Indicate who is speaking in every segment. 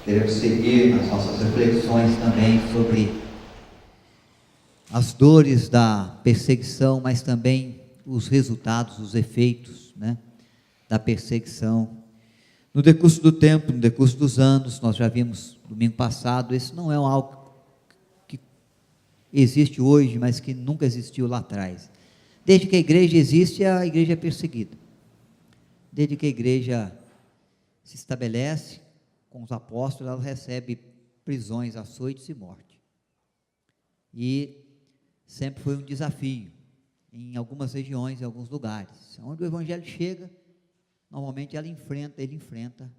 Speaker 1: queremos seguir nas nossas reflexões também sobre as dores da perseguição, mas também os resultados, os efeitos, da perseguição. No decurso do tempo, no decurso dos anos, nós já vimos domingo passado, isso não é algo que existe hoje, mas que nunca existiu lá atrás. Desde que a igreja existe, a igreja é perseguida. Desde que a igreja se estabelece com os apóstolos, ela recebe prisões, açoites e morte. E sempre foi um desafio, em algumas regiões, em alguns lugares. Onde o evangelho chega, normalmente ele enfrenta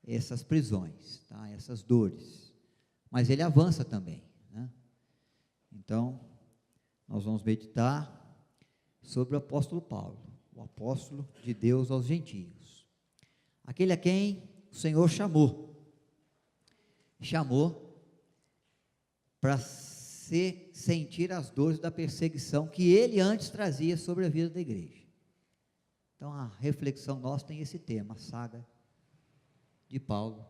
Speaker 1: essas prisões, essas dores. Mas ele avança também. Então, nós vamos meditar sobre o apóstolo Paulo, o apóstolo de Deus aos gentios. Aquele a quem o Senhor chamou para sentir as dores da perseguição que ele antes trazia sobre a vida da igreja. Então a reflexão nossa tem esse tema, a saga de Paulo,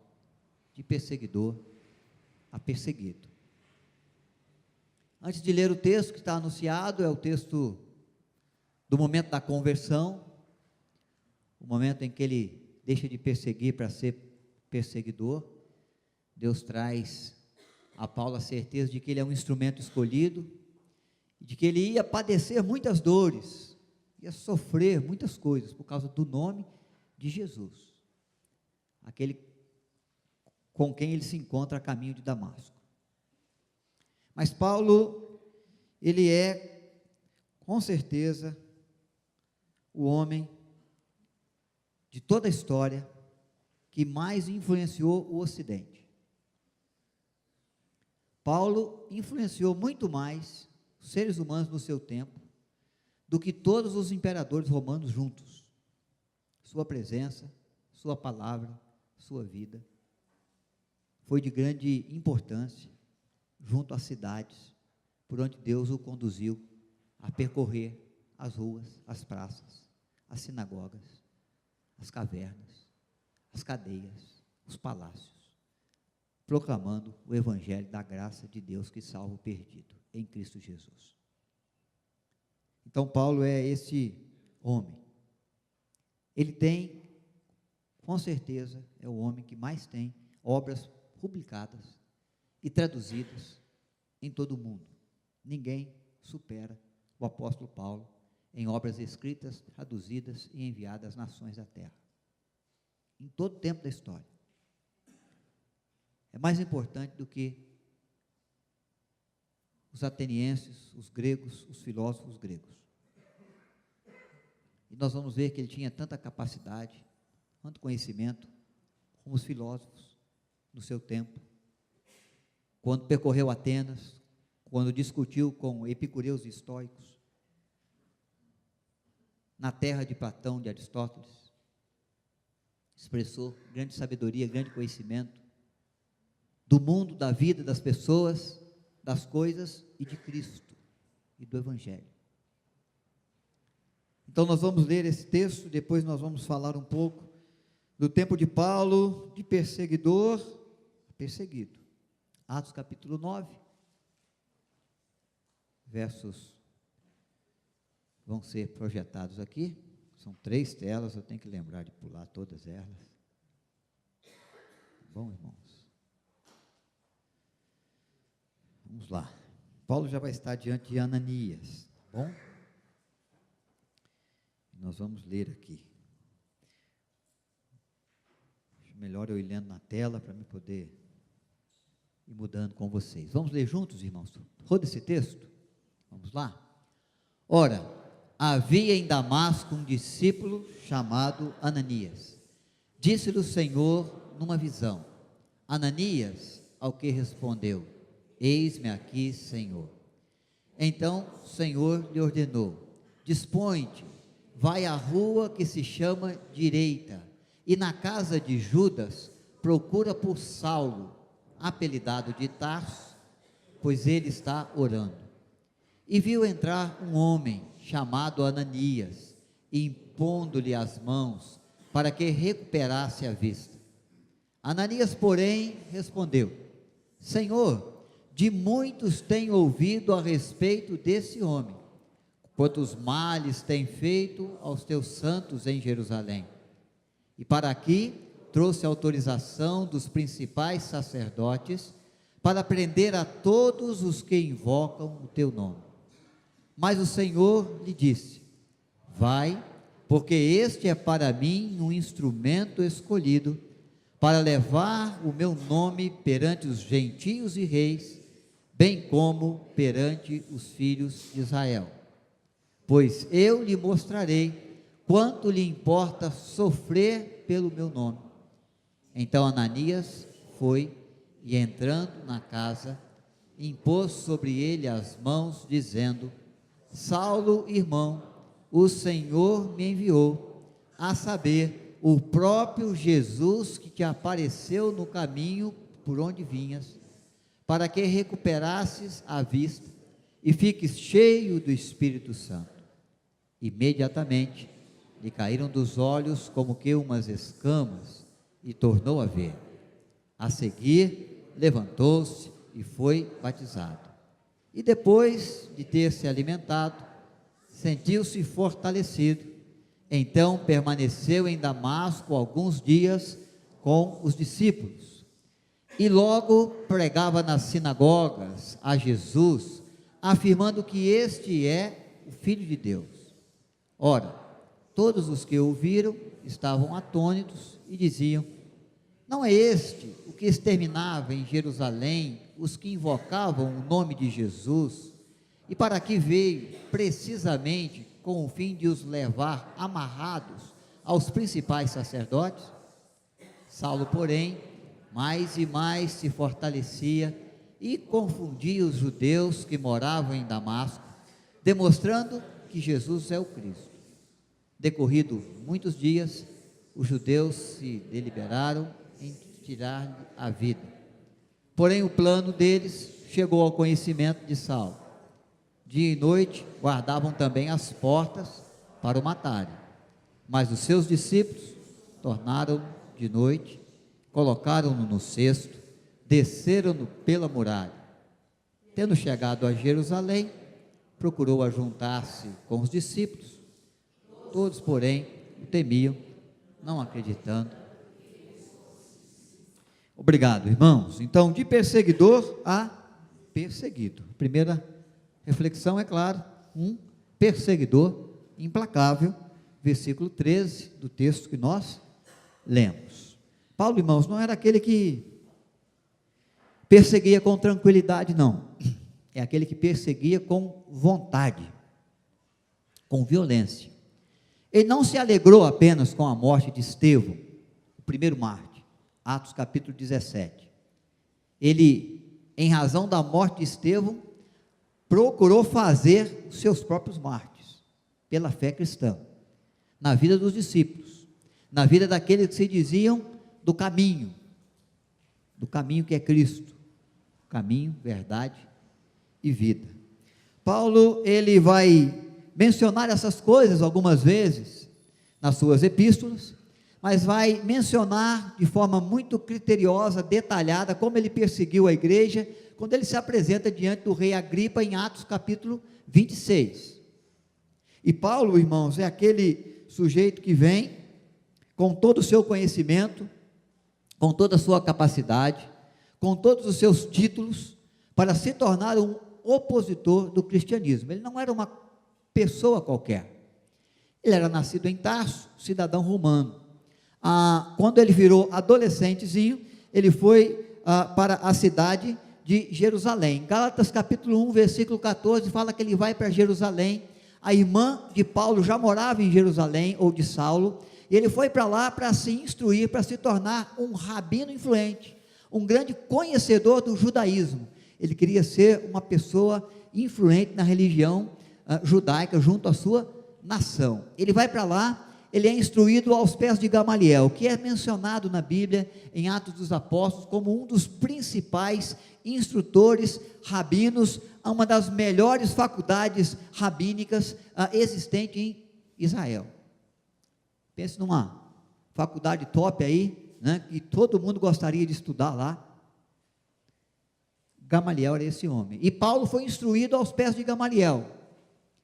Speaker 1: de perseguidor a perseguido. Antes de ler o texto que está anunciado, é o texto do momento da conversão, o momento em que ele deixa de perseguir para ser perseguidor. Deus traz a Paulo a certeza de que ele é um instrumento escolhido, de que ele ia padecer muitas dores, ia sofrer muitas coisas por causa do nome de Jesus, aquele com quem ele se encontra a caminho de Damasco. Mas Paulo, ele é com certeza o homem de toda a história que mais influenciou o Ocidente. Paulo influenciou muito mais os seres humanos no seu tempo do que todos os imperadores romanos juntos. Sua presença, sua palavra, sua vida foi de grande importância junto às cidades por onde Deus o conduziu a percorrer as ruas, as praças, as sinagogas, as cavernas, as cadeias, os palácios, proclamando o evangelho da graça de Deus que salva o perdido em Cristo Jesus. Então Paulo é esse homem. Ele tem, com certeza, é o homem que mais tem obras publicadas e traduzidas em todo o mundo. Ninguém supera o apóstolo Paulo em obras escritas, traduzidas e enviadas às nações da terra, em todo o tempo da história. É mais importante do que os atenienses, os gregos, os filósofos gregos. E nós vamos ver que ele tinha tanta capacidade, tanto conhecimento, como os filósofos no seu tempo, quando percorreu Atenas, quando discutiu com epicureus e estoicos, na terra de Platão, de Aristóteles, expressou grande sabedoria, grande conhecimento do mundo, da vida, das pessoas, das coisas e de Cristo e do Evangelho. Então nós vamos ler esse texto, depois nós vamos falar um pouco do tempo de Paulo, de perseguidor a perseguido. Atos capítulo 9, versos vão ser projetados aqui, são 3 telas, eu tenho que lembrar de pular todas elas. Bom, irmãos, vamos lá. Paulo já vai estar diante de Ananias, tá bom? Nós vamos ler aqui. Acho melhor eu ir lendo na tela para me poder ir mudando com vocês. Vamos ler juntos, irmãos? Roda esse texto. Vamos lá? Ora, havia em Damasco um discípulo chamado Ananias. Disse-lhe o Senhor numa visão: Ananias, ao que respondeu: Eis-me aqui, Senhor. Então o Senhor lhe ordenou: Dispõe-te, vai à rua que se chama Direita, e na casa de Judas procura por Saulo, apelidado de Tarso, pois ele está orando. E viu entrar um homem chamado Ananias, impondo-lhe as mãos para que recuperasse a vista. Ananias, porém, respondeu: Senhor, de muitos tenho ouvido a respeito desse homem, quantos males tem feito aos teus santos em Jerusalém. E para aqui trouxe autorização dos principais sacerdotes para prender a todos os que invocam o teu nome. Mas o Senhor lhe disse: vai, porque este é para mim um instrumento escolhido para levar o meu nome perante os gentios e reis, bem como perante os filhos de Israel. Pois eu lhe mostrarei quanto lhe importa sofrer pelo meu nome. Então Ananias foi e, entrando na casa, impôs sobre ele as mãos, dizendo: Saulo, irmão, o Senhor me enviou, a saber, o próprio Jesus que te apareceu no caminho por onde vinhas, para que recuperasses a vista e fiques cheio do Espírito Santo. Imediatamente lhe caíram dos olhos como que umas escamas e tornou a ver. A seguir, levantou-se e foi batizado. E depois de ter se alimentado, sentiu-se fortalecido. Então permaneceu em Damasco alguns dias com os discípulos. E logo pregava nas sinagogas a Jesus, afirmando que este é o Filho de Deus. Ora, todos os que ouviram estavam atônitos e diziam: não é este o que exterminava em Jerusalém os que invocavam o nome de Jesus? E para que veio precisamente com o fim de os levar amarrados aos principais sacerdotes? Saulo, porém, mais e mais se fortalecia e confundia os judeus que moravam em Damasco, demonstrando que Jesus é o Cristo. Decorrido muitos dias, os judeus se deliberaram em tirar-lhe a vida. Porém, o plano deles chegou ao conhecimento de Saulo. Dia e noite guardavam também as portas para o matarem. Mas os seus discípulos tornaram de noite, colocaram-no no cesto, desceram-no pela muralha. Tendo chegado a Jerusalém, procurou ajuntar-se com os discípulos. Todos, porém, o temiam, não acreditando. Obrigado, irmãos. Então, de perseguidor a perseguido. Primeira reflexão, é claro, um perseguidor implacável, versículo 13 do texto que nós lemos. Paulo, irmãos, não era aquele que perseguia com tranquilidade, não. É aquele que perseguia com vontade, com violência. Ele não se alegrou apenas com a morte de Estevão, o primeiro mártir, Atos capítulo 17. Ele, em razão da morte de Estevão, procurou fazer os seus próprios mártires, pela fé cristã, na vida dos discípulos, na vida daqueles que se diziam do caminho que é Cristo, caminho, verdade e vida. Paulo, ele vai mencionar essas coisas algumas vezes nas suas epístolas, mas vai mencionar de forma muito criteriosa, detalhada, como ele perseguiu a igreja, quando ele se apresenta diante do rei Agripa em Atos capítulo 26. E Paulo, irmãos, é aquele sujeito que vem com todo o seu conhecimento, com toda a sua capacidade, com todos os seus títulos, para se tornar um opositor do cristianismo. Ele não era uma pessoa qualquer. Ele era nascido em Tarso, cidadão romano. Quando ele virou adolescentezinho, ele foi para a cidade de Jerusalém. Gálatas capítulo 1, versículo 14, fala que ele vai para Jerusalém. A irmã de Paulo já morava em Jerusalém, ou de Saulo, e ele foi para lá para se instruir, para se tornar um rabino influente, um grande conhecedor do judaísmo. Ele queria ser uma pessoa influente na religião judaica junto à sua nação. Ele vai para lá, ele é instruído aos pés de Gamaliel, que é mencionado na Bíblia, em Atos dos Apóstolos, como um dos principais instrutores rabinos, a uma das melhores faculdades rabínicas existente em Israel. Pense numa faculdade top aí, né, que todo mundo gostaria de estudar lá. Gamaliel era esse homem, e Paulo foi instruído aos pés de Gamaliel,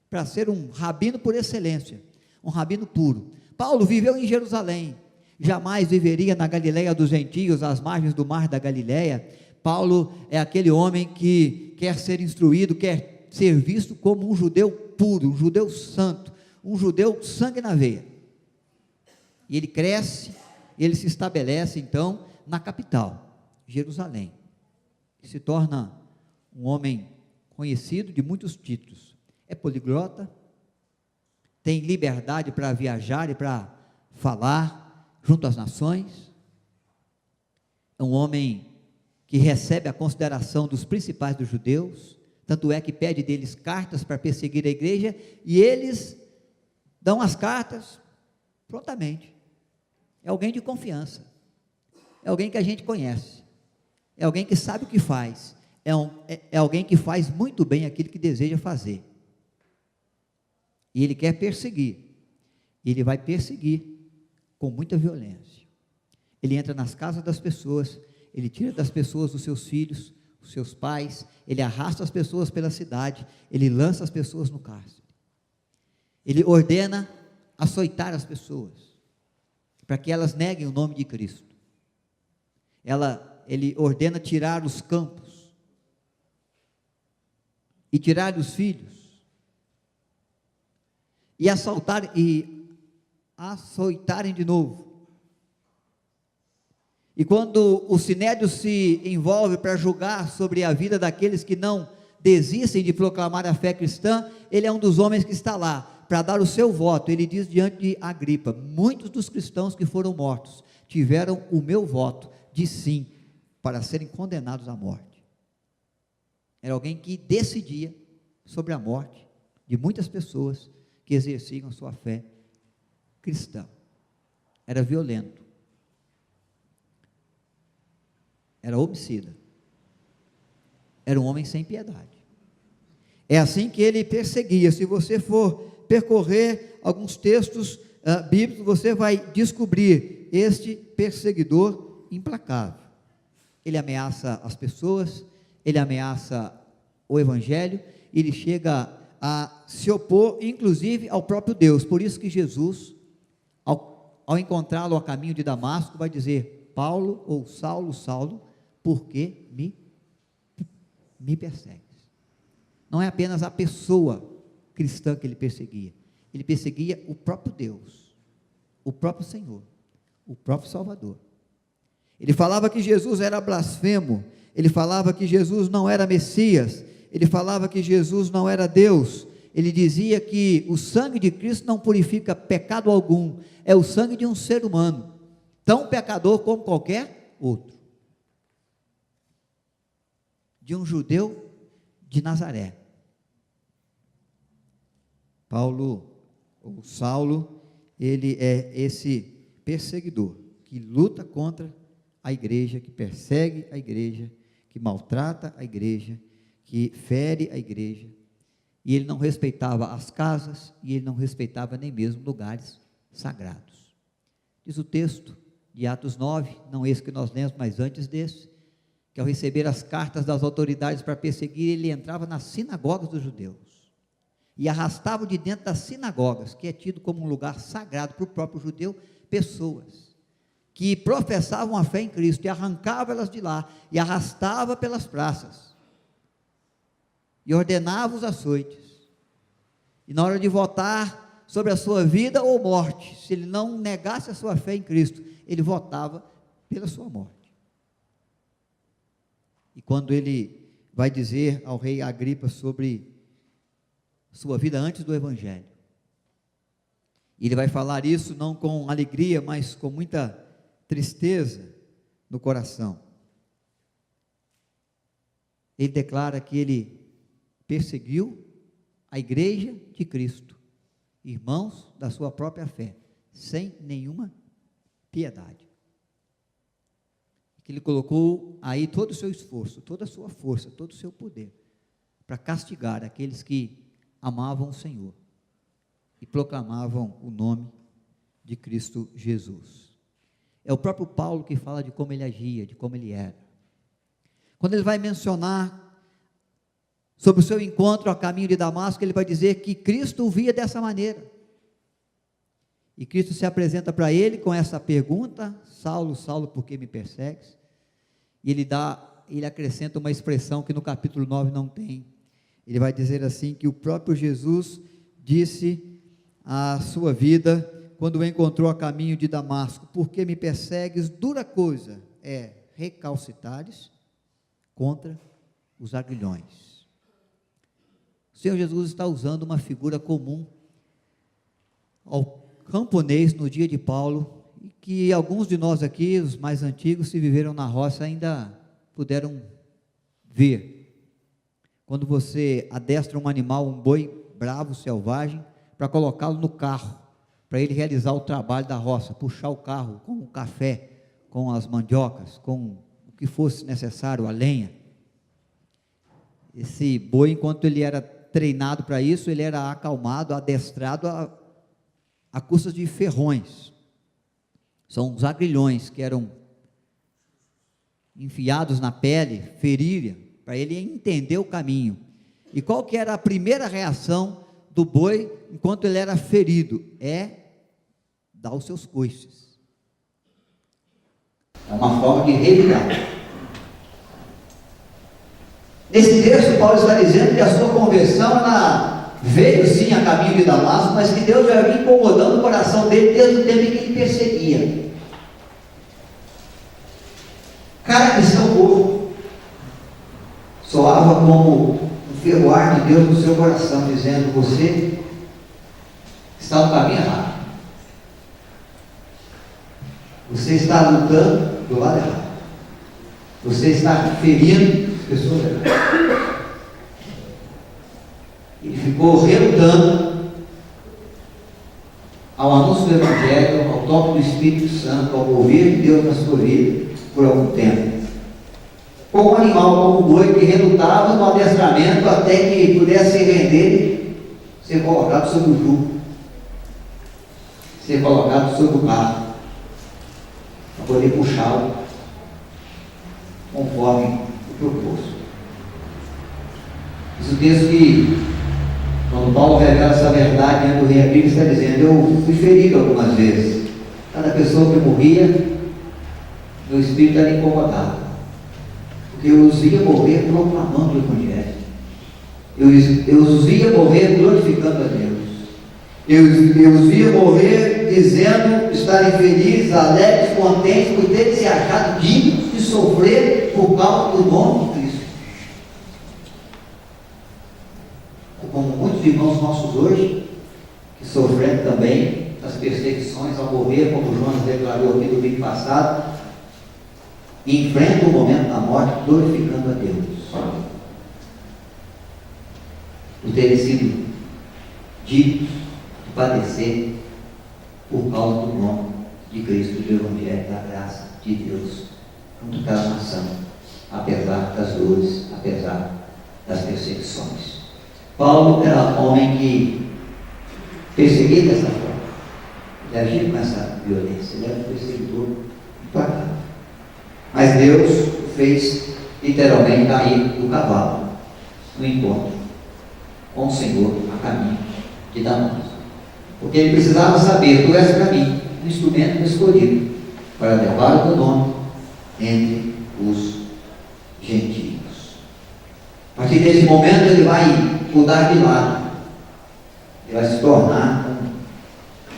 Speaker 1: para ser um rabino por excelência, um rabino puro. Paulo viveu em Jerusalém, jamais viveria na Galileia dos gentios, às margens do mar da Galileia. Paulo é aquele homem que quer ser instruído, quer ser visto como um judeu puro, um judeu santo, um judeu sangue na veia, e ele cresce, ele se estabelece então na capital, Jerusalém, e se torna um homem conhecido de muitos títulos, é poliglota, tem liberdade para viajar e para falar junto às nações, é um homem que recebe a consideração dos principais dos judeus, tanto é que pede deles cartas para perseguir a igreja, e eles dão as cartas prontamente. É alguém de confiança, é alguém que a gente conhece, é alguém que sabe o que faz, é alguém que faz muito bem aquilo que deseja fazer, e ele quer perseguir, ele vai perseguir com muita violência. Ele entra nas casas das pessoas, ele tira das pessoas os seus filhos, os seus pais, ele arrasta as pessoas pela cidade, ele lança as pessoas no cárcere, ele ordena açoitar as pessoas, para que elas neguem o nome de Cristo. Ele ordena tirar os campos, e tirar os filhos, e açoitarem de novo. E quando o sinédrio se envolve para julgar sobre a vida daqueles que não desistem de proclamar a fé cristã, ele é um dos homens que está lá para dar o seu voto. Ele diz diante de Agripa: muitos dos cristãos que foram mortos tiveram o meu voto de sim, para serem condenados à morte. Era alguém que decidia sobre a morte de muitas pessoas que exerciam a sua fé cristã. Era violento, era homicida, era um homem sem piedade. É assim que ele perseguia. Se você for percorrer alguns textos bíblicos, você vai descobrir este perseguidor implacável. Ele ameaça as pessoas, ele ameaça o evangelho, ele chega a se opor, inclusive, ao próprio Deus. Por isso que Jesus, ao encontrá-lo a caminho de Damasco, vai dizer: Paulo, ou Saulo, Saulo, por que me persegues? Não é apenas a pessoa cristã que ele perseguia o próprio Deus, o próprio Senhor, o próprio Salvador. Ele falava que Jesus era blasfemo, ele falava que Jesus não era Messias, ele falava que Jesus não era Deus, ele dizia que o sangue de Cristo não purifica pecado algum, é o sangue de um ser humano, tão pecador como qualquer outro, de um judeu de Nazaré. Paulo, ou Saulo, ele é esse perseguidor, que luta contra a igreja, que persegue a igreja, que maltrata a igreja, que fere a igreja, e ele não respeitava as casas, e ele não respeitava nem mesmo lugares sagrados. Diz o texto de Atos 9, não esse que nós lemos, mas antes desse, que ao receber as cartas das autoridades para perseguir, ele entrava nas sinagogas dos judeus, e arrastava de dentro das sinagogas, que é tido como um lugar sagrado para o próprio judeu, pessoas que professavam a fé em Cristo, e arrancava elas de lá, e arrastava pelas praças, e ordenava os açoites, e na hora de votar sobre a sua vida ou morte, se ele não negasse a sua fé em Cristo, ele votava pela sua morte. E quando ele vai dizer ao rei Agripa sobre sua vida antes do evangelho, ele vai falar isso não com alegria, mas com muita tristeza no coração. Ele declara que ele perseguiu a igreja de Cristo, irmãos da sua própria fé, sem nenhuma piedade. Que ele colocou aí todo o seu esforço, toda a sua força, todo o seu poder, para castigar aqueles que amavam o Senhor e proclamavam o nome de Cristo Jesus. É o próprio Paulo que fala de como ele agia, de como ele era. Quando ele vai mencionar sobre o seu encontro a caminho de Damasco, ele vai dizer que Cristo o via dessa maneira. E Cristo se apresenta para ele com essa pergunta: Saulo, Saulo, por que me persegues? E ele acrescenta uma expressão que no capítulo 9 não tem. Ele vai dizer assim, que o próprio Jesus disse à sua vida, quando o encontrou a caminho de Damasco: por que me persegues? Dura coisa é recalcitares contra os aguilhões. O Senhor Jesus está usando uma figura comum ao camponês no dia de Paulo, e que alguns de nós aqui, os mais antigos, se viveram na roça, ainda puderam ver. Quando você adestra um animal, um boi bravo, selvagem, para colocá-lo no carro, para ele realizar o trabalho da roça, puxar o carro com o café, com as mandiocas, com o que fosse necessário, a lenha. Esse boi, enquanto ele era treinado para isso, ele era acalmado, adestrado a custas de ferrões. São os agrilhões que eram enfiados na pele, ferirem, para ele entender o caminho. E qual que era a primeira reação do boi enquanto ele era ferido? É dar os seus coices. É uma forma de revidar. Nesse texto, Paulo está dizendo que a sua conversão, ela veio sim a caminho de Damasco, mas que Deus já vinha incomodando o coração dele desde o tempo em que ele perseguia. Cada cristão burro soava como um ferroar de Deus no seu coração, dizendo: você está no caminho errado, você está lutando do lado errado, você está ferindo pessoas erradas. Ele ficou relutando ao anúncio do Evangelho, ao toque do Espírito Santo, ao mover de Deus na sua vida por algum tempo. Como um animal, como um boi que relutava no adestramento até que pudesse se render e ser colocado sobre o jugo, ser colocado sobre o carro, para poder puxá-lo conforme o proposto. Isso diz que, quando Paulo revela essa verdade diante do rei Agripa, está dizendo: eu fui ferido algumas vezes. Cada pessoa que morria, meu espírito era incomodado, porque eu os via morrer proclamando o Evangelho, eu os via morrer glorificando a Deus, eu os via morrer dizendo estarem felizes, alegres, contentes por terem se achado dignos de sofrer por causa do nome de Cristo. Como muitos irmãos nossos hoje, que sofreram também as perseguições ao morrer, como Jonas declarou aqui no domingo passado, e enfrentam o momento da morte glorificando a Deus por terem sido dignos de padecer por causa do nome de Cristo, do Evangelho, da graça de Deus junto com a nação, apesar das dores, apesar das perseguições. Paulo era um homem que perseguia dessa forma, ele agia com essa violência, ele era um perseguidor implacável. Mas Deus o fez literalmente cair do cavalo no encontro com o Senhor a caminho de Damasco, porque ele precisava saber: tu és para mim um instrumento escolhido para levar o teu nome entre os gentios. A partir desse momento ele vai mudar de lado, ele vai se tornar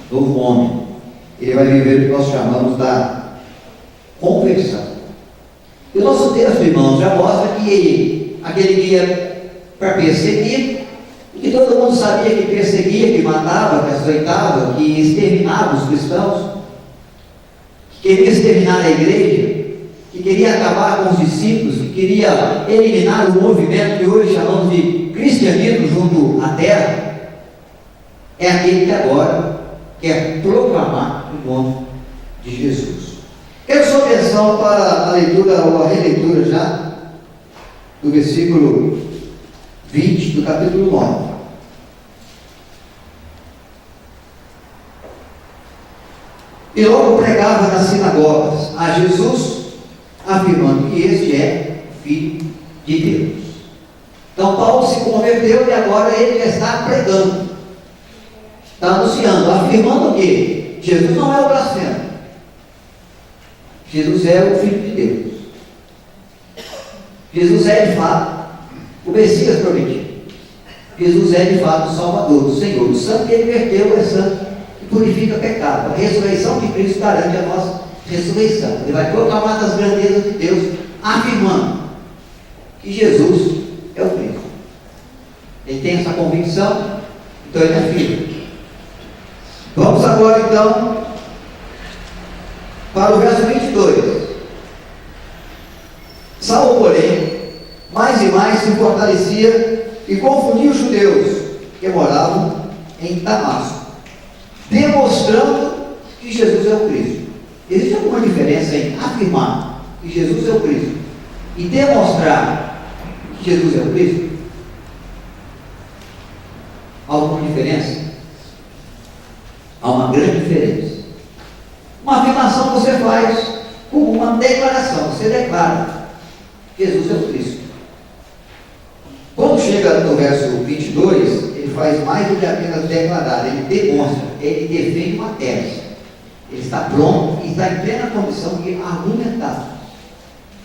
Speaker 1: um novo homem, ele vai viver o que nós chamamos da conversão. E o nosso texto, irmãos, já mostra que aquele que ia para perseguir, e que todo mundo sabia que perseguia, que matava, que açoitava, que exterminava os cristãos, que queria exterminar a igreja, que queria acabar com os discípulos, que queria eliminar o movimento que hoje chamamos de cristianismo junto à terra, é aquele que agora quer proclamar o nome de Jesus. Quero sua atenção para a leitura ou a releitura já do versículo 20 do capítulo 9. e logo pregava nas sinagogas a Jesus, afirmando que este é Filho de Deus. Então Paulo se converteu e agora ele já está pregando, está anunciando, afirmando que Jesus não é o blasfemo, Jesus é o Filho de Deus. Jesus é de fato o Messias prometido. Jesus é de fato o Salvador, o Senhor. O sangue que ele verteu é sangue que purifica pecado. A ressurreição de Cristo garante a nossa ressurreição. Ele vai proclamar das grandezas de Deus, afirmando que Jesus é o Cristo. Ele tem essa convicção, então ele afirma. Vamos agora então para o verso 22. Saulo, porém, mais e mais se fortalecia e confundia os judeus que moravam em Damasco, demonstrando que Jesus é o Cristo. Existe alguma diferença em afirmar que Jesus é o Cristo e demonstrar que Jesus é o Cristo? Alguma diferença? Há uma grande diferença. Uma afirmação você faz como uma declaração, você declara: Jesus é o Cristo. Quando chega no verso 22, ele faz mais do que apenas declarar, ele demonstra, ele defende uma tese. Ele está pronto e está em plena condição de argumentar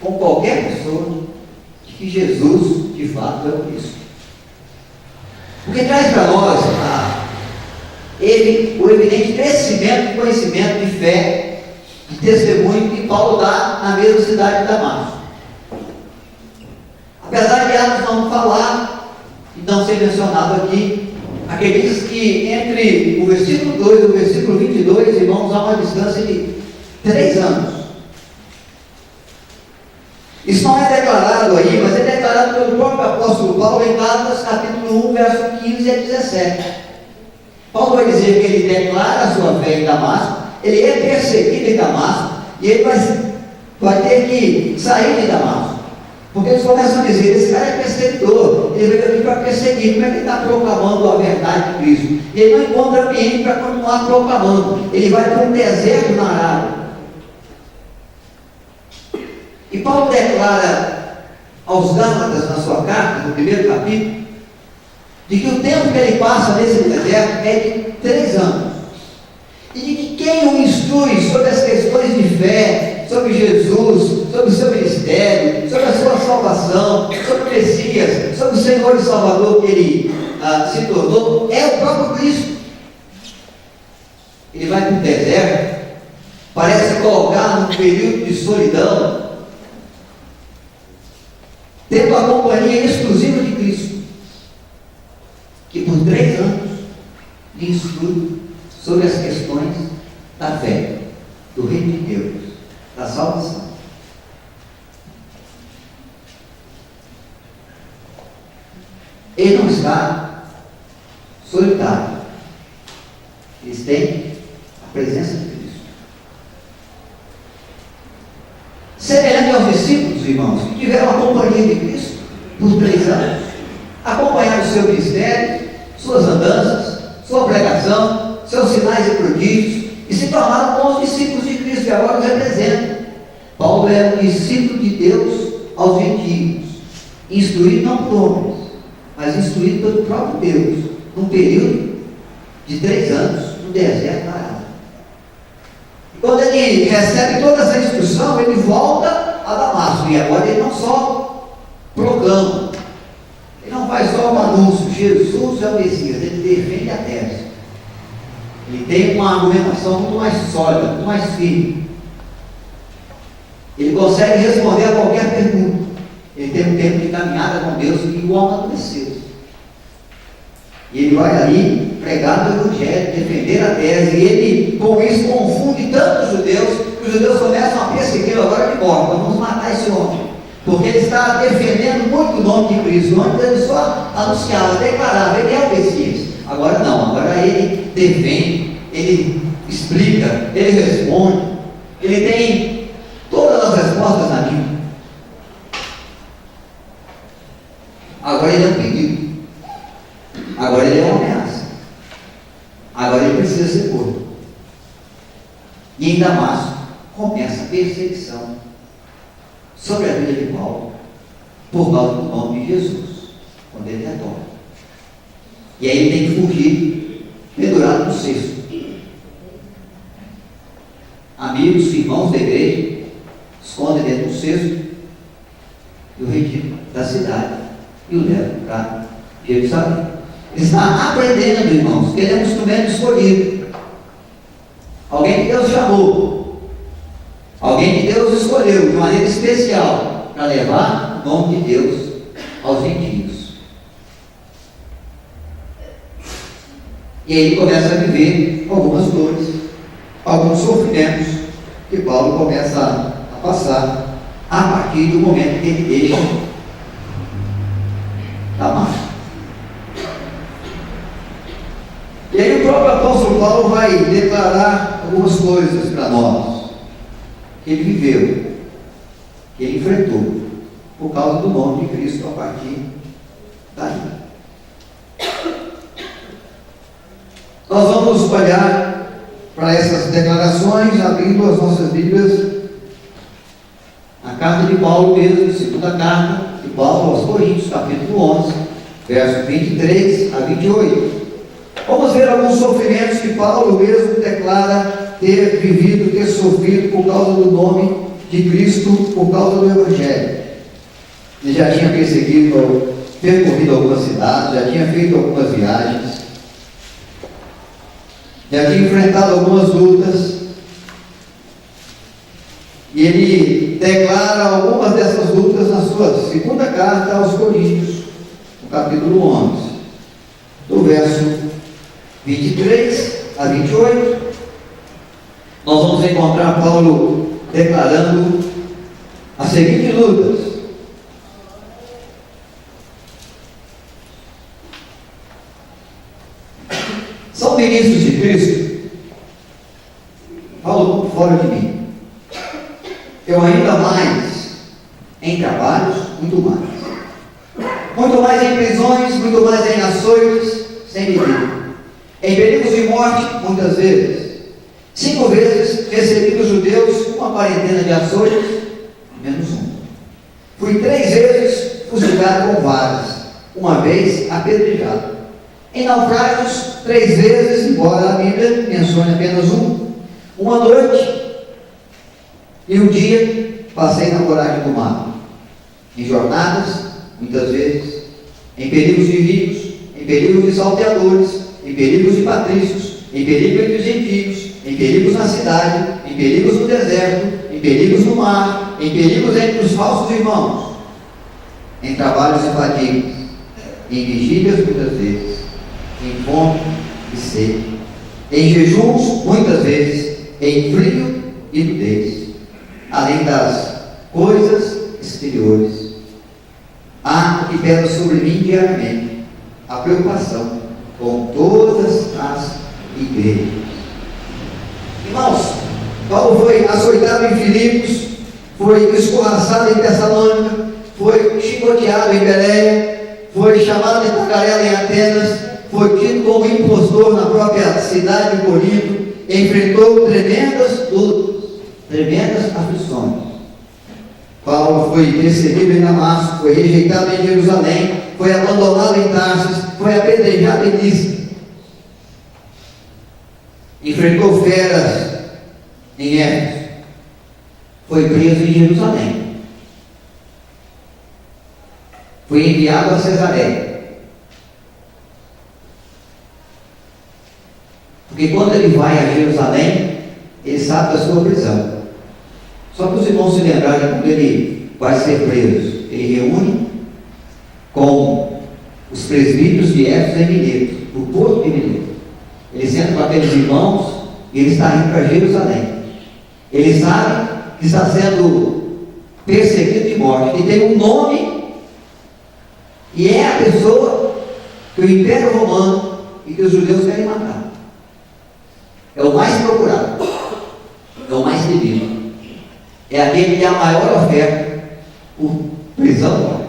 Speaker 1: com qualquer pessoa de que Jesus, de fato, é o Cristo. O que traz para nós o evidente crescimento de conhecimento, de fé, de testemunho que Paulo dá na mesma cidade de Damasco. Apesar de Atos não falar e não ser mencionado aqui, acredita que entre o versículo 2 e o versículo 22, irmãos, há uma distância de 3 anos. Isso não é declarado aí, mas é declarado pelo próprio apóstolo Paulo em Gálatas capítulo 1, verso 15 a 17. Paulo vai dizer que ele declara a sua fé em Damasco, ele é perseguido em Damasco, e ele vai ter que sair de Damasco. Porque eles começam a dizer: esse cara é perseguidor, ele veio aqui para perseguir, como é que ele está proclamando a verdade de Cristo? E ele não encontra ambiente para continuar proclamando, ele vai para um deserto na Arábia. E Paulo declara aos Gálatas, na sua carta, no primeiro capítulo, de que o tempo que ele passa nesse deserto é de 3 anos. E de que quem o instrui sobre as questões de fé, sobre Jesus, sobre o seu ministério, sobre a sua salvação, sobre o Messias, sobre o Senhor e Salvador que ele se tornou, é o próprio Cristo. Ele vai para o deserto, parece colocar num período de solidão, tendo a companhia exclusiva de Cristo, que por 3 anos lhe instrui sobre as questões da fé, do reino de Deus, da salvação. Ele não está solitário, eles têm a presença de Cristo. Semelhante aos discípulos, irmãos, que tiveram a companhia de Cristo por 3 anos, acompanharam o seu ministério, suas andanças, sua pregação, seus sinais e prodígios, e se tornaram bons discípulos de Cristo, que agora os representam. Paulo é um discípulo de Deus aos gentios, instruído não por homens, mas instruído pelo próprio Deus, num período de 3 anos, no deserto da Arábia. E quando ele recebe toda essa instrução, ele volta a Damasco, e agora ele não só proclama, ele não faz só um anúncio: Jesus é o Messias, ele defende a tese. Ele tem uma argumentação muito mais sólida, muito mais firme. Ele consegue responder a qualquer pergunta. Ele tem um tempo de caminhada com Deus igual a amadurecer. E ele vai ali pregar o Evangelho, defender a tese, e ele com isso confunde tanto os judeus, que os judeus começam a persegui-lo agora de morte. Então vamos matar esse homem, porque ele está defendendo muito o nome de Cristo. Antes ele só anunciava, declarava: ele é o Messias. Agora não, agora ele defende, ele explica, ele responde, ele tem todas as respostas na Bíblia. Agora ele é um pedido, agora ele é uma ameaça, agora ele precisa ser morto. E E em Damasco começa a perseguição sobre a vida de Paulo, por causa do nome de Jesus, quando ele retorna. E aí ele tem que fugir, pendurado no cesto. Amigos, irmãos da igreja, escondem dentro do cesto e o retiram da cidade e o levam para Jerusalém. Ele está aprendendo, irmãos, que ele é um instrumento escolhido. Alguém que Deus chamou. Alguém que Deus escolheu de maneira especial para levar o nome de Deus aos gentios. E aí ele começa a viver algumas dores, alguns sofrimentos que Paulo começa a passar a partir do momento que ele deixa Damasco. E aí o próprio apóstolo Paulo vai declarar algumas coisas para nós que ele viveu, que ele enfrentou por causa do nome de Cristo a partir daí. Nós vamos olhar para essas declarações abrindo as nossas Bíblias, a carta de Paulo mesmo, segunda carta de Paulo aos Coríntios, capítulo 11, versos 23 a 28. Vamos ver alguns sofrimentos que Paulo mesmo declara ter vivido, ter sofrido por causa do nome de Cristo, por causa do Evangelho. Ele já tinha percorrido algumas cidades, já tinha feito algumas viagens, já tinha enfrentado algumas lutas, e ele declara algumas dessas lutas na sua segunda carta aos Coríntios, no capítulo 11, do verso 23 a 28, nós vamos encontrar Paulo declarando as seguintes lutas. São ministros de Cristo? Paulo, fora de mim. Eu ainda mais em trabalhos, muito mais em prisões, muito mais em açoites, sem medida. Em perigos de morte, muitas vezes. 5 vezes recebi dos judeus uma quarentena de açoites, menos um. Fui 3 vezes fuzilado com varas, uma vez apedrejado. Em naufrágios, 3 vezes, embora a Bíblia mencione apenas um. Uma noite e um dia passei na coragem do mar. Em jornadas, muitas vezes, em perigos de rios, em perigos de salteadores, em perigos de patrícios, em perigos entre os gentios, em perigos na cidade, em perigos no deserto, em perigos no mar, em perigos entre os falsos irmãos, em trabalhos e fadigas, em vigílias muitas vezes, em fome e sede, em jejuns muitas vezes, em frio e nudez, além das coisas exteriores. Há o que pesa sobre mim diariamente, a preocupação com todas as igrejas. Irmãos, Paulo foi açoitado em Filipos, foi escorraçado em Tessalônica, foi chicoteado em Bereia, foi chamado de tagarela em Atenas, foi tido como impostor na própria cidade de Corinto, enfrentou tremendas lutas, tremendas aflições. Paulo foi perseguido em Damasco, foi rejeitado em Jerusalém, foi abandonado em Tarsis, foi apedrejado em Listra, enfrentou feras em Éfeso, foi preso em Jerusalém, foi enviado a Cesareia. Porque quando ele vai a Jerusalém, ele sabe da sua prisão. Só para os irmãos se lembrarem, quando ele vai ser preso, ele reúne com os presbíteros de Éfeso e Mileto, o povo de Mileto. Ele senta com aqueles irmãos e ele está indo para Jerusalém. Ele sabe que está sendo perseguido de morte, que tem um nome e é a pessoa que o Império Romano e que os judeus querem matar. É o mais procurado, é o mais temido, é aquele que tem a maior oferta por prisão.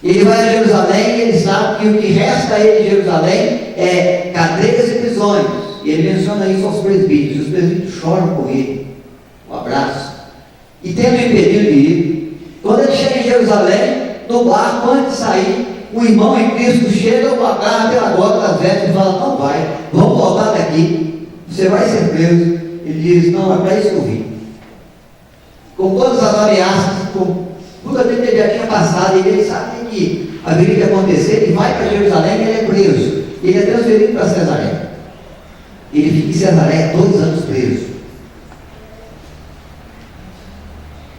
Speaker 1: Ele vai a Jerusalém e ele sabe que o que resta a ele em Jerusalém é cadeias e prisões, e ele menciona isso aos presbíteros, e os presbíteros choram com ele, um abraço, e tendo impedido de ir, quando ele chega em Jerusalém, no barco, antes de sair, um irmão em Cristo chega, o agarra pela gota das vestes e fala: não vai, vamos voltar daqui, você vai ser preso. Ele diz: não, é para isso que eu vim. Com todas as ameaças, com tudo aquilo que ele já tinha passado, e ele sabe que haveria de acontecer, ele vai para Jerusalém e ele é preso. Ele é transferido para Cesareia. Ele fica em Cesareia 2 anos preso.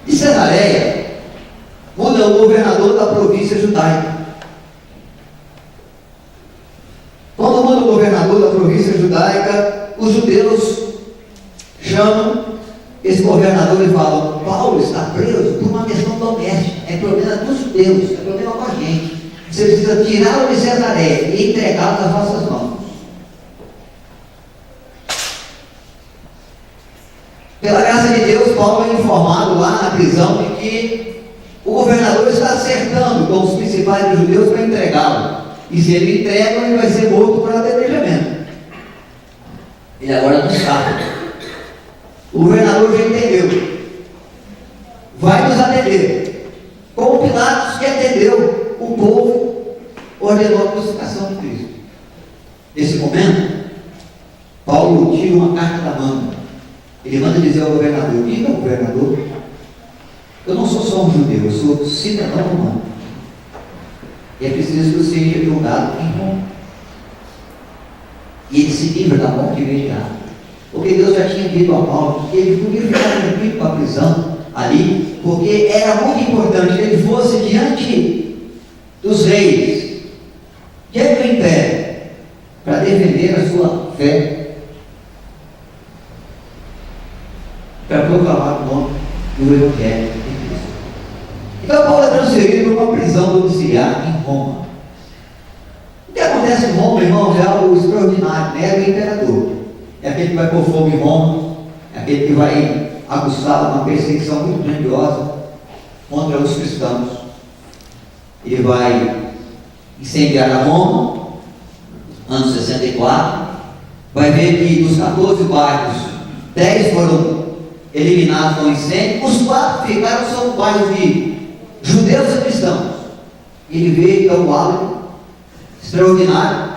Speaker 1: De Cesareia, muda o governador da província judaica. Quando muda o governador da província judaica, os judeus chamam esse governador e falam: Paulo está preso por uma questão doméstica, é problema dos judeus, é problema com a gente. Você precisa tirá-lo de Cesareia e entregá-lo nas vossas mãos. Pela graça de Deus, Paulo é informado lá na prisão de que o governador está acertando com os principais dos judeus para entregá-lo. E se ele entrega, ele vai ser morto por apedrejamento. Ele agora não sabe. O governador já entendeu. Vai nos atender. Como Pilatos, que atendeu o povo, ordenou a crucificação de Cristo. Nesse momento, Paulo tira uma carta da manga. Ele manda dizer ao governador: diga ao governador, eu não sou só um judeu, eu sou cidadão romano. E é preciso que eu seja julgado em Roma. E ele se livra da morte imediata. Porque Deus já tinha dito a Paulo que ele podia ficar tranquilo com a prisão ali, porque era muito importante que ele fosse diante dos reis, diante do império, para defender a sua fé, para proclamar o nome do Evangelho de Cristo. Então Paulo é transferido para uma prisão domiciliar em Roma. O que acontece em Roma, irmãos, é algo extraordinário, né? É o imperador. É aquele que vai pôr fogo em Roma, é aquele que vai aguçar uma perseguição muito grandiosa contra os cristãos. Ele vai incendiar a Roma, ano 64, vai ver que dos 14 bairros, 10 foram eliminados no incêndio, os 4 ficaram são bairros de judeus e cristãos. Ele vê então o hábito extraordinário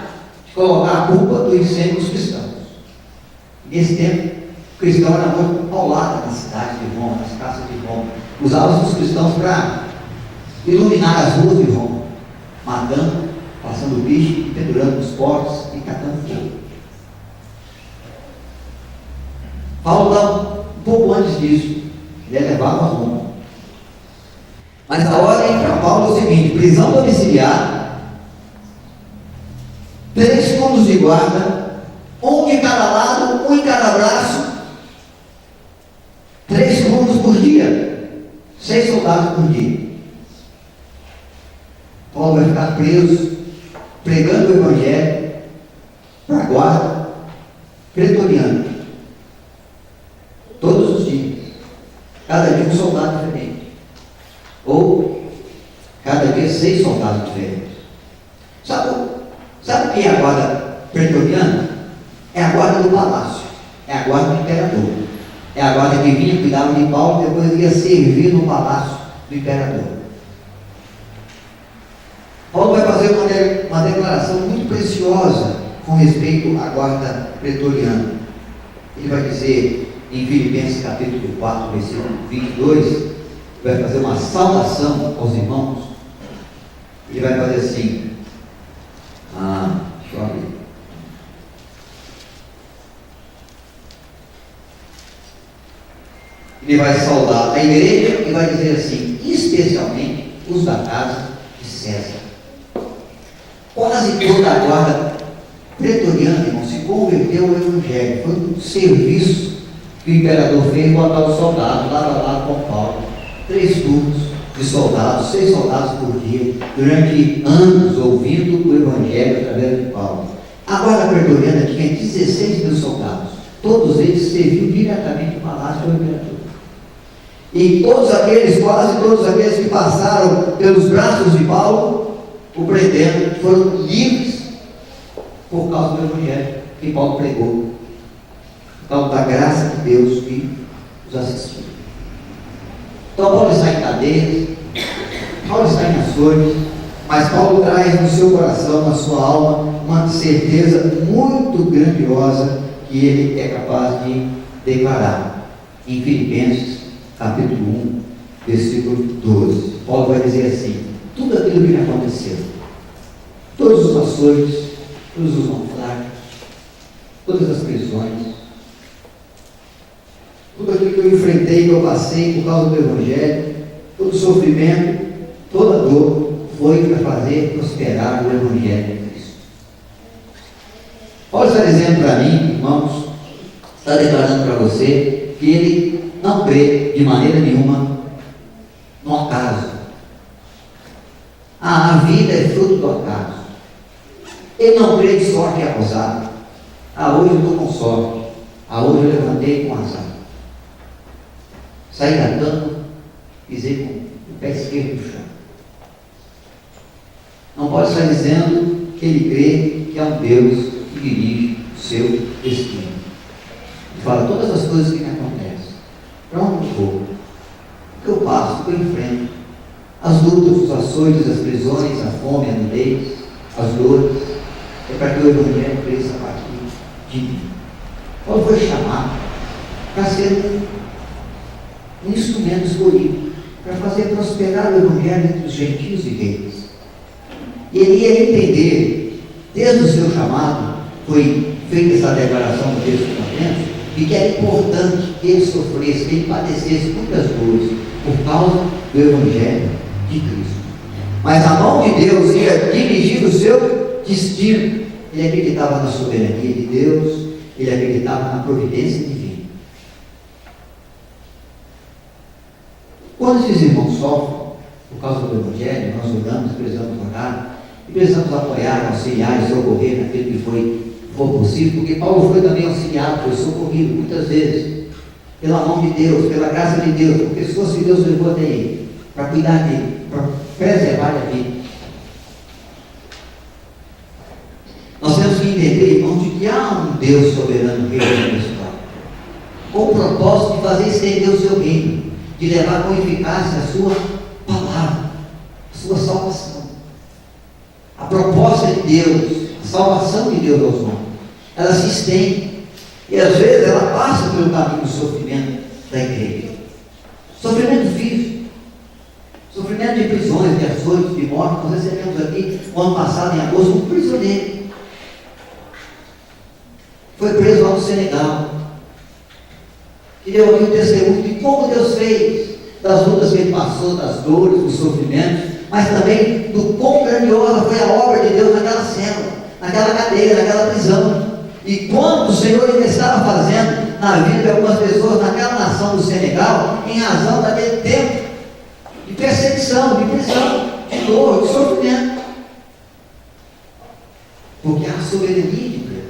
Speaker 1: de colocar a culpa do incêndio dos cristãos. Nesse tempo, o cristão era muito paulado na cidade de Roma, nas praças de Roma. Usavam os cristãos para iluminar as ruas de Roma, matando, passando bicho, pendurando nos portos e catando fogo. Paulo estava um pouco antes disso, ele é levado a Roma. Mas a ordem para Paulo é o seguinte: prisão domiciliar, 3 cômodos de guarda, um de cada lado, um em cada braço, 3 cômodos por dia, 6 soldados por dia. Paulo vai ficar preso, pregando o Evangelho para a guarda pretoriana, todos os dias, cada dia um soldado diferente, ou cada dia 6 soldados diferentes. Sabe o que é a guarda pretoriana? É a guarda do palácio, é a guarda do imperador, é a guarda que vinha, cuidava de Paulo e depois ia servir no palácio do imperador. Paulo vai fazer uma declaração muito preciosa com respeito à guarda pretoriana. Ele vai dizer em Filipenses capítulo 4, versículo 22, vai fazer uma saudação aos irmãos. Ele vai fazer assim, deixa eu abrir. Ele vai saudar a igreja e vai dizer assim, especialmente os da casa de César. Quase toda a guarda pretoriana, irmão, se converteu ao Evangelho. Foi um serviço que o imperador fez botar os soldados lá com Paulo. 3 turnos de soldados, 6 soldados por dia, durante anos ouvindo o Evangelho através de Paulo. A guarda pretoriana tinha 16 mil soldados. Todos eles serviam diretamente no palácio do imperador. E quase todos aqueles que passaram pelos braços de Paulo, o pretendo, foram livres por causa do Evangelho que Paulo pregou causa da graça de Deus que os assistiu. Então Paulo está em cadeias, Paulo está em açoites, mas Paulo traz no seu coração, na sua alma, uma certeza muito grandiosa que ele é capaz de declarar. Em Filipenses, capítulo 1, versículo 12. Paulo vai dizer assim: tudo aquilo que me aconteceu, todos os açoites, todos os naufrágios, todas as prisões, tudo aquilo que eu enfrentei, que eu passei por causa do Evangelho, todo o sofrimento, toda a dor, foi para fazer prosperar o Evangelho de Cristo. Paulo está dizendo para mim, irmãos, está declarando para você que ele não crê de maneira nenhuma no acaso. A vida é fruto do acaso. Ele não crê em sorte e acusado. Hoje eu estou com sorte. Hoje eu levantei com azar. Saí da cama, pisei com o pé esquerdo no chão. Não pode estar dizendo que ele crê que é um Deus que dirige o seu destino. Ele fala todas as coisas que me acontecem. Para onde eu vou? O que eu passo, o que eu enfrento? As lutas, os açoites, as prisões, a fome, a nudez, as dores, é para que o Evangelho cresça a partir de mim. Paulo foi chamado para ser um instrumento escolhido, para fazer prosperar o Evangelho entre os gentios e reis. E ele ia entender, desde o seu chamado, foi feita essa declaração no texto que nós temos, de que era importante que ele sofresse, que ele padecesse muitas dores, por causa do Evangelho de Cristo. Mas a mão de Deus ia dirigir o seu destino. Ele acreditava na soberania de Deus, ele acreditava na providência divina. Quando esses irmãos sofrem por causa do Evangelho, nós oramos, precisamos orar, e precisamos apoiar, auxiliar e socorrer naquilo que for possível, porque Paulo foi também auxiliado, foi socorrido muitas vezes, pela mão de Deus, pela graça de Deus, porque se fosse Deus levou até ele, para cuidar dele, para preservar a vida. Nós temos que entender, irmãos, de que há um Deus soberano, rei da história, com o propósito de fazer estender o seu reino, de levar com eficácia a sua palavra, a sua salvação. A proposta de Deus, a salvação de Deus aos homens, ela se estende, e às vezes ela passa pelo caminho do sofrimento da igreja. Sofrimento físico, sofrimento de prisões, de açoites, de morte. Nós recebemos aqui, no ano passado, em agosto, um prisioneiro. Foi preso lá no Senegal, que deu aqui o testemunho de como Deus fez, das lutas que ele passou, das dores, dos sofrimentos, mas também do quão grandiosa foi a obra de Deus naquela cela, naquela cadeia, naquela prisão. E quanto o Senhor ainda estava fazendo na vida de algumas pessoas naquela nação do Senegal, em razão daquele tempo de perseguição, de prisão, de dor, de sofrimento. Porque há soberania de Deus.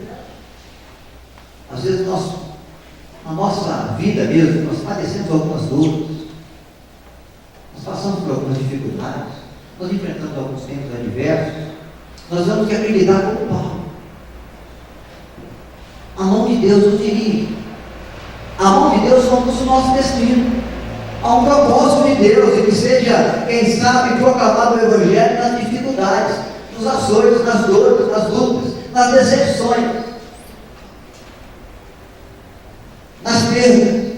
Speaker 1: Às vezes na nossa vida mesmo, nós padecemos algumas dores, nós passamos por algumas dificuldades, nós enfrentamos alguns tempos adversos, nós vamos que acreditar como Paulo. A mão de Deus nos dirige. A mão de Deus conduz o nosso destino. Há um propósito de Deus, e que seja, quem sabe, proclamado o Evangelho nas dificuldades, nos açoites, nas dores, nas lutas, nas decepções, nas perdas.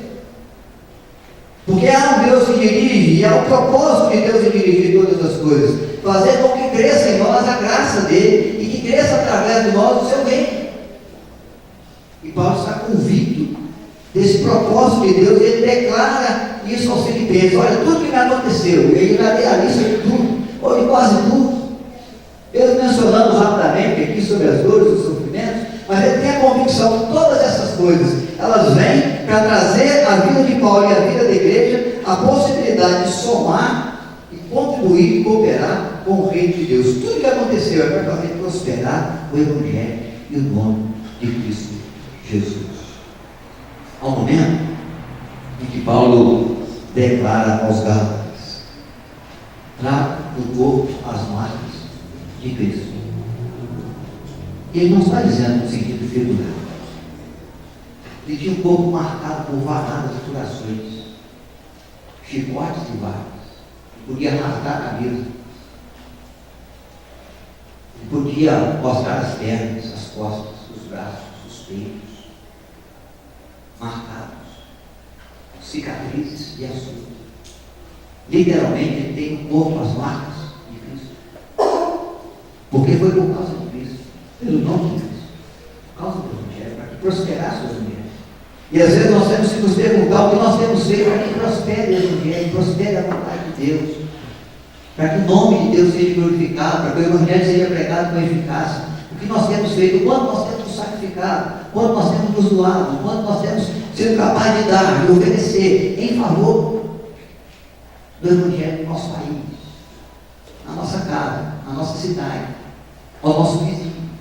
Speaker 1: Porque há um Deus que dirige, e há um propósito de Deus em dirigir todas as coisas, fazer com que cresça em nós a graça dele, e que cresça através de nós o seu reino. E Paulo está convicto desse propósito de Deus, e ele declara isso aos filipenses: olha, tudo que me aconteceu, e ele já dei a lista de tudo, ou de quase tudo. Ele mencionamos rapidamente aqui sobre as dores, os sofrimentos, mas ele tem a convicção que todas essas coisas, elas vêm para trazer à vida de Paulo e à vida da igreja a possibilidade de somar e contribuir e cooperar com o reino de Deus. Tudo que aconteceu é para fazer prosperar o Evangelho e o nome de Cristo Jesus. Há um momento em que Paulo declara aos Gálatas: traga o corpo às marcas de Cristo. Ele não está dizendo no sentido figurado. Ele tinha um corpo marcado por varadas e furações, chicotes e varas. Ele podia rasgar a camisa. Ele podia mostrar as pernas, as costas, os braços, os peitos, marcados, cicatrizes e açúcar. Literalmente, ele tem no corpo as marcas de Cristo. Porque foi por causa de Cristo, pelo nome de Cristo, por causa do Evangelho, para que prosperasse o Evangelho. E às vezes nós temos que nos perguntar o que nós temos feito para que prospere o Evangelho, prospere a vontade de Deus, para que o nome de Deus seja glorificado, para que o Evangelho seja pregado com eficácia. O que nós temos feito, o quanto nós temos sacrificado, o quanto nós temos nos doado, o quanto nós temos sido capazes de dar, de oferecer em favor do Evangelho no nosso país, na nossa casa, na nossa cidade, ao nosso vizinho.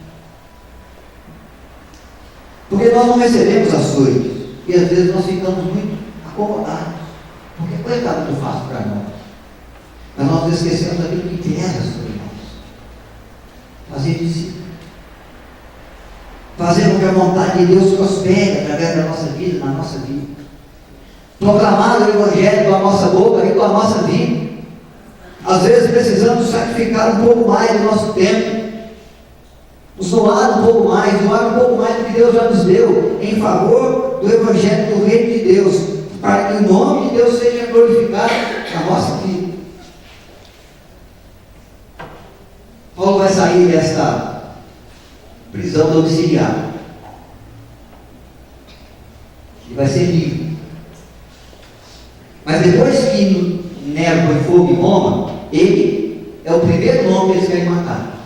Speaker 1: Porque nós não recebemos ações, e às vezes nós ficamos muito acomodados, porque a coisa está muito fácil para nós. Mas nós esquecemos aquilo que pesa sobre nós. Fazer discípulo. Fazer com que a vontade de Deus prospere através da nossa vida, na nossa vida. Proclamar o Evangelho com a nossa boca e com a nossa vida. Às vezes precisamos sacrificar um pouco mais do nosso tempo, nos doar um pouco mais do que Deus já nos deu, em favor do Evangelho do Reino de Deus, para que o nome de Deus seja glorificado na nossa vida. Paulo vai sair desta prisão domiciliar e vai ser livre. Mas depois que Nero põe fogo em Roma, ele é o primeiro nome que eles querem matar.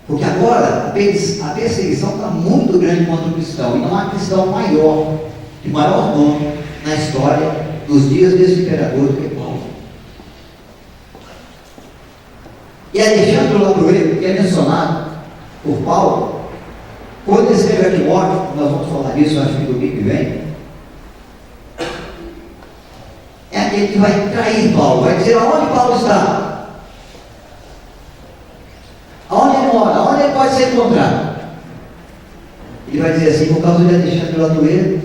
Speaker 1: Porque agora a perseguição está muito grande contra o cristão, e não há cristão maior, de maior nome na história dos dias desse imperador do que Paulo. E Alexandre Labrouet, que é mencionado por Paulo, quando ele escreve a Timóteo, nós vamos falar disso, acho que domingo que vem, é aquele que vai trair Paulo, vai dizer aonde Paulo está. Aonde ele mora? Aonde ele pode ser encontrado? Ele vai dizer assim: por causa de Alexandre Labrouet,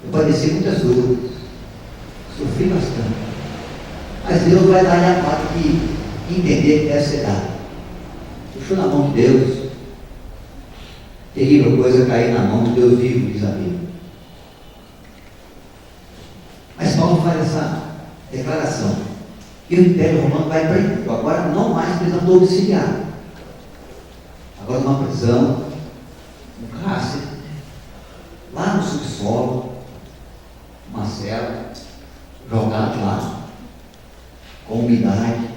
Speaker 1: eu padeci muitas dores, sofri bastante, mas Deus vai dar-lhe a parte de entender que deve ser dado. Puxou na mão de Deus, terrível coisa cair na mão de Deus vivo, diz a Bíblia. Mas Paulo faz essa declaração, e o Império Romano vai para ele, agora não mais prisão domiciliar. Agora uma prisão, um cárcere, lá no subsolo, uma cela, jogado lá, com umidade,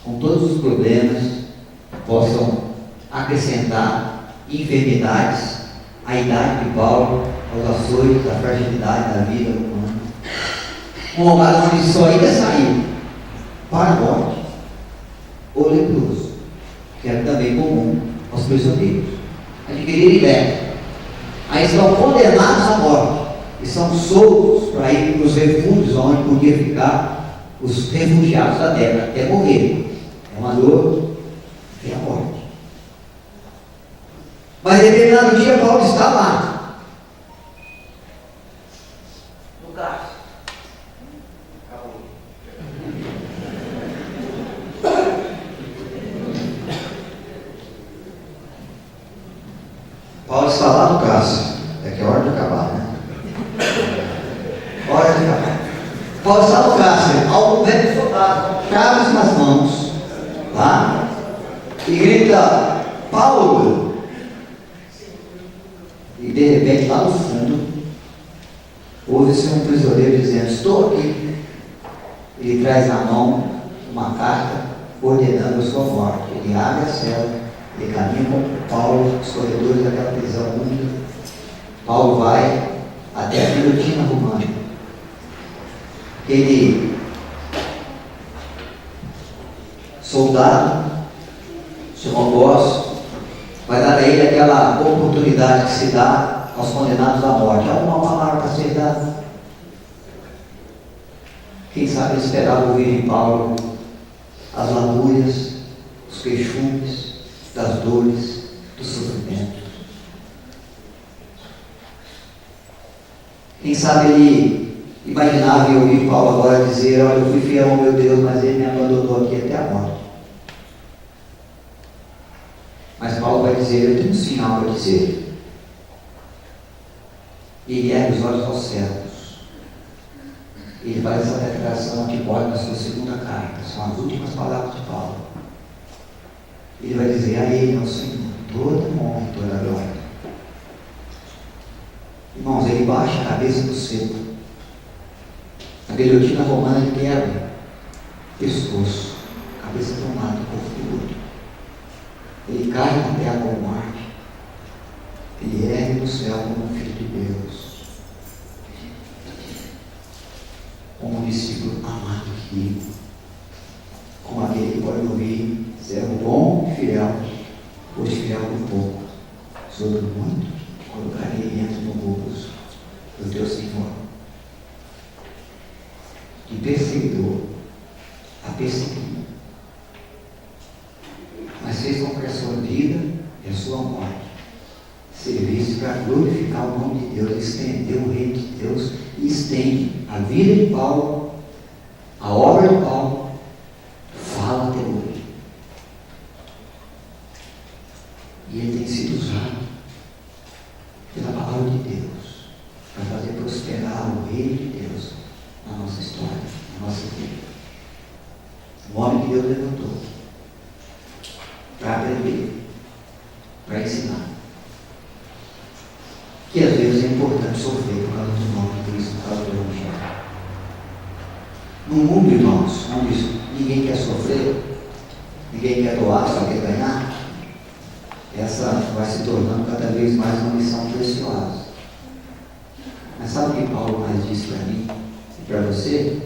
Speaker 1: com todos os problemas que possam acrescentar enfermidades à idade de Paulo, aos açoites, à fragilidade da vida humana. Um lugar onde só ia sair para a morte ou leproso, que era também comum aos prisioneiros, adquirirem lepra. Aí estão condenados à morte e são soltos para ir para os refúgios onde podia ficar os refugiados da terra até morrer. É uma dor e a morte. Mas em determinado dia Paulo está lá no cárcere. Paulo está lá no cárcere. É que é hora de acabar, né? Hora de acabar. Paulo está no cárcere, ao velho soldado, com chaves nas mãos, lá, e grita: Paulo! E de repente, lá no fundo, ouve-se um prisioneiro dizendo: estou aqui. Ele traz na mão uma carta ordenando a sua morte. Ele abre a cela, ele caminha com Paulo nos corredores daquela prisão úmida. Paulo vai até a guilhotina romana. Aquele soldado, Simão Góes, vai dar a ele aquela oportunidade que se dá aos condenados à morte. Há uma palavra para ser dada. Quem sabe ele esperava ouvir de Paulo as lamúrias, os queixumes das dores, dos sofrimentos. Quem sabe ele imaginava e ouvir Paulo agora dizer: olha, eu fui fiel ao meu Deus, mas ele me abandonou aqui até a morte. Mas Paulo vai dizer: eu tenho um sinal para dizer. Ele ergue os olhos aos céus. Ele faz essa declaração que pode na sua segunda carta, são as últimas palavras de Paulo. Ele vai dizer: a ele, ao Senhor, toda honra e toda glória. Irmãos, ele baixa a cabeça do cepo. A guilhotina romana quebra pescoço, cabeça tomada por furo. Ele cai na terra como Marte. Ele ergue no céu como filho de Deus. Como um discípulo amado e querido. Como aquele que pode ouvir: servo bom e fiel, pois fiel um pouco, sobre o muito, colocarei dentro do gozo do teu Senhor. De perseguidor a perseguido, mas fez com que a sua vida e a sua morte servisse para glorificar o nome de Deus, estender o reino de Deus, e estende a vida de Paulo, a obra de Paulo, fala até hoje. E ele tem sido usado pela palavra de Deus para fazer prosperar o reino de Deus na nossa história, na nossa vida. O homem que Deus levantou para aprender, para ensinar. Que às vezes é importante sofrer por causa do nome de Cristo, por causa do Evangelho. No mundo, irmãos, onde ninguém quer sofrer, ninguém quer doar, só quer ganhar, essa vai se tornando cada vez mais uma missão preciosa. Mas sabe o que Paulo mais disse para mim e para você?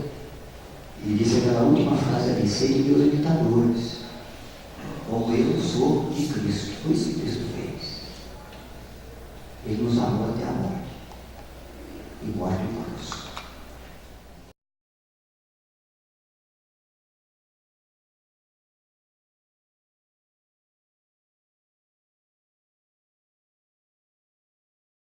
Speaker 1: Ele disse aquela última frase ali: sede meus imitadores, como eu sou de Cristo. Foi isso que Cristo fez. Ele nos amou até a morte.